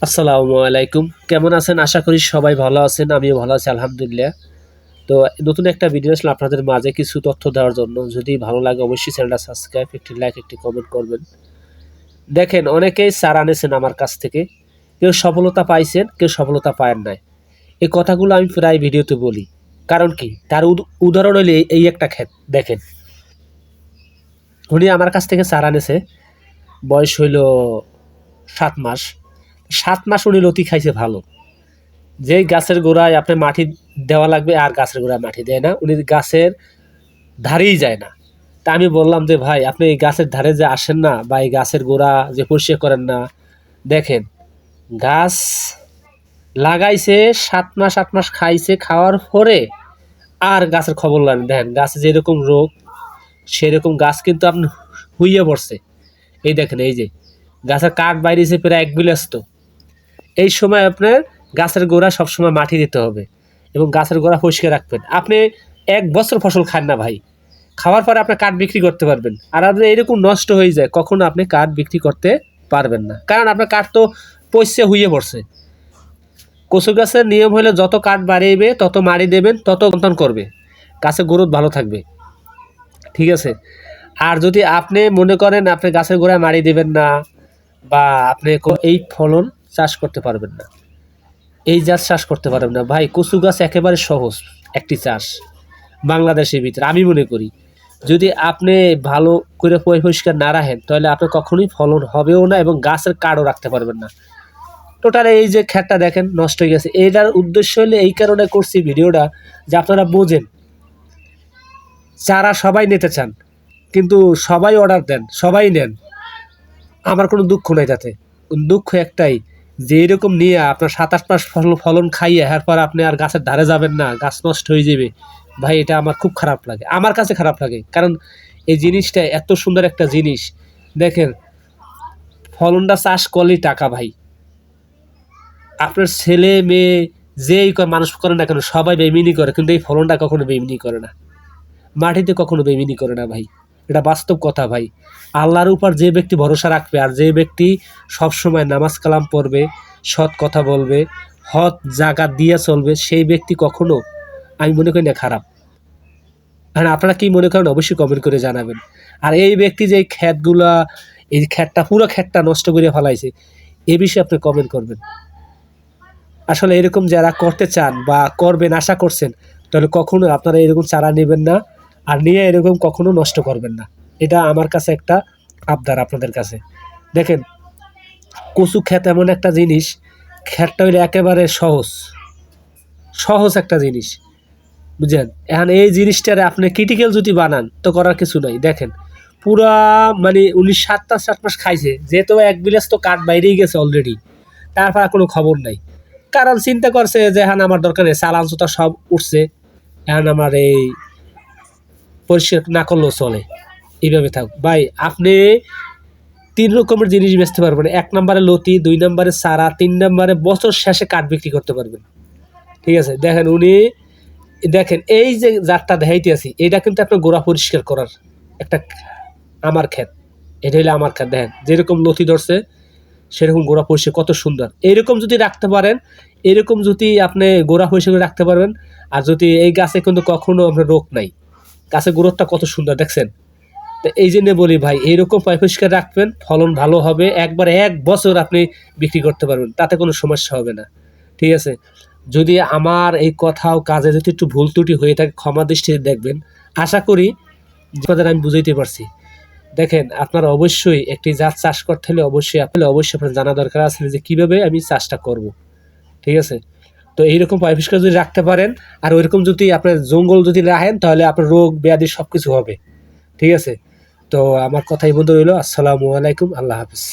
আসসালামু আলাইকুম। কেমন আছেন? আশা করি সবাই ভালো আছেন। আমিও ভালো আছি আলহামদুলিল্লাহ। তো নতুন একটা ভিডিও আসলে আপনাদের মাঝে কিছু তথ্য দেওয়ার জন্য। যদি ভালো লাগে অবশ্যই চ্যানেলটা সাবস্ক্রাইব, একটি লাইক, একটি কমেন্ট করবেন। দেখেন অনেকেই চারা এনেছেন আমার কাছ থেকে। কেউ সফলতা পাইছেন, কেউ সফলতা পায়েন নাই। এই কথাগুলো আমি প্রায় ভিডিওতে বলি। কারণ কি? তার উদাহরণ হলো এই একটা ক্ষেত দেখেন। উনি আমার কাছ থেকে চারা এনেছে। বয়স হইল ৭ মাস। ৭ মাস উনি লতি খাইছে ভালো। যেই গাছের গোড়ায় আপনার মাটি দেওয়া লাগবে আর গাছের গোড়ায় মাটি দেয় না, উনি গাছের ধারেই যায় না। তা আমি বললাম যে ভাই আপনি এই গাছের ধারে যে আসেন না বা এই গাছের গোড়া যে পরিষ্কার করেন না, দেখেন গাছ লাগাইছে ৭ মাস ৮ মাস খাইছে, খাওয়ার পরে আর গাছের খবর নেন। দেখেন গাছে যেরকম রোগ সেরকম গাছ কিন্তু আপনি হুইয়ে পড়ছে। এই দেখেন এই যে গাছের কাঠ বাইরেছে প্রায় ১ বিলাস্ত। এই সময় আপনার গাছের গোড়া সবসময় মাটি দিতে হবে এবং গাছের গোড়া পরিষ্কার রাখবেন। আপনি ১ বছর ফসল খান না ভাই, খাওয়ার পরে আপনি কাঠ বিক্রি করতে পারবেন। আর আপনি এরকম নষ্ট হয়ে যায় কখনো আপনি কাঠ বিক্রি করতে পারবেন না, কারণ আপনার কাঠ তো পচে হুইয়ে পড়ছে। কচু গাছের নিয়ম হলে যত কাঠ বাড়িয়ে তত মারি দেবেন, তত সন্তান করবে, গাছের গ্রোথ ভালো থাকবে। ঠিক আছে। আর যদি আপনি মনে করেন আপনি গাছের গোড়ায় মারি দেবেন না বা আপনি এই ফলন চাষ করতে পারবেন না, এই গাছ চাষ করতে পারবেন না ভাই। কচু গাছ একেবারে সহজ একটি চাষ বাংলাদেশের ভিতরে আমি মনে করি। যদি আপনি ভালো করে পরিষ্কার না রাখেন তাহলে আপনার কখনোই ফলন হবেও না এবং গাছের কাঠও রাখতে পারবেন না। টোটাল এই যে ক্ষেতটা দেখেন নষ্ট হয়ে গেছে। এইটার উদ্দেশ্য হলে এই কারণে করছি ভিডিওটা যে আপনারা বোঝেন। চারা সবাই নিতে চান কিন্তু সবাই অর্ডার দেন, সবাই নেন। আমার কোনো দুঃখ নাই তাতে। দুঃখ একটাই যে এরকম নিয়ে আপনার ৭-৮ মাস ফলন খাইয়ে এরপর আপনি আর গাছের ধারে যাবেন না, গাছ নষ্ট হয়ে যাবে। ভাই এটা আমার খুব খারাপ লাগে, আমার কাছে খারাপ লাগে। কারণ এই জিনিসটা এত সুন্দর একটা জিনিস। দেখেন ফলনটা চাষ করলেই টাকা ভাই। আপনার ছেলে মেয়ে যেই মানুষ করে না কেন সবাই বেইমানি করে, কিন্তু এই ফলনটা কখনো বেইমানি করে না, মাটিতে কখনো বেইমানি করে না ভাই। এটা বাস্তব কথা ভাই। আল্লাহর উপর যে ব্যক্তি ভরসা রাখবে আর যে ব্যক্তি সবসময় নামাজ কালাম পড়বে, সৎ কথা বলবে, হক জাকাত দিয়ে চলবে, সেই ব্যক্তি কখনো আমি মনে করি না খারাপ। আর আপনারা কি মনে করেন অবশ্যই কমেন্ট করে জানাবেন। আর এই ব্যক্তি যে ক্ষেতগুলা, এই ক্ষেতটা পুরো ক্ষেতটা নষ্ট করে ফেলাইছে, এ বিষয়ে আপনি কমেন্ট করবেন। আসলে এরকম যারা করতে চান বা করবেন আশা করছেন, তাহলে কখনো আপনারা এরকম চারা নেবেন না আর নিয়ে এরকম কখনো নষ্ট করবেন না। এটা আমার কাছে একটা আবদার আপনাদের কাছে। দেখেন কচু ক্ষেত এমন একটা জিনিস, ক্ষেতটা হইলে একেবারে সহজ সহজ একটা জিনিস, বুঝলেন। এখন এই জিনিসটারে আপনি ক্রিটিক্যাল যদি বানান তো করার কিছু নাই। দেখেন পুরা মানে ৭ মাস খাইছে, যেহেতু ১ বিলাস তো কাঠ বাইরেই গেছে অলরেডি, তারপর কোনো খবর নাই। কারণ চিন্তা করছে যে এখন আমার দরকার নেই, চালান চুতা সব উঠছে, এখন আমার এই পরিষ্কার না করলেও চলে, এইভাবে থাক। ভাই আপনি ৩ রকমের জিনিস বেচতে পারবেন। ১ নম্বরে লতি, ২ নম্বরে চারা, ৩ নম্বরে বছর শেষে কাঠ বিক্রি করতে পারবেন। ঠিক আছে। দেখেন উনি দেখেন এই যে জাতটা দেখাইতে আছি, এটা কিন্তু আপনার গোড়া পরিষ্কার করার একটা আমার ক্ষেত। এটা হইলে আমার ক্ষেত। দেখেন যেরকম লতি ধরছে সেরকম গোড়া পরিষ্কার কত সুন্দর। এইরকম যদি রাখতে পারেন, এরকম যদি আপনি গোড়া পরিষ্কার করে রাখতে পারবেন, আর যদি এই গাছে কিন্তু কখনো আপনার রোগ নাই, গাছের গ্রোথটা কত সুন্দর দেখছেন। তো এই জন্য বলি ভাই এইরকম পরিষ্কার রাখবেন, ফলন ভালো হবে, একবারে ১ বছর আপনি বিক্রি করতে পারবেন, তাতে কোনো সমস্যা হবে না। ঠিক আছে। যদি আমার এই কথাও কাজে যদি একটু ভুল ত্রুটি হয়ে থাকে ক্ষমা দৃষ্টিতে দেখবেন। আশা করি আপনাদের আমি বুঝাইতে পারছি। দেখেন আপনারা অবশ্যই একটি জাত চাষ করতে হলে অবশ্যই আপনার জানা দরকার আছে যে কীভাবে আমি চাষটা করব। ঠিক আছে। তো এইরকম পরিষ্কার যদি রাখতে পারেন আর ওইরকম যদি আপনার জঙ্গল যদি রাখেন তাহলে আপনার রোগ ব্যাধি সব কিছু হবে। ঠিক আছে। তো আমার কথাই বন্ধু রইল। আসসালামু আলাইকুম, আল্লাহ হাফিজ।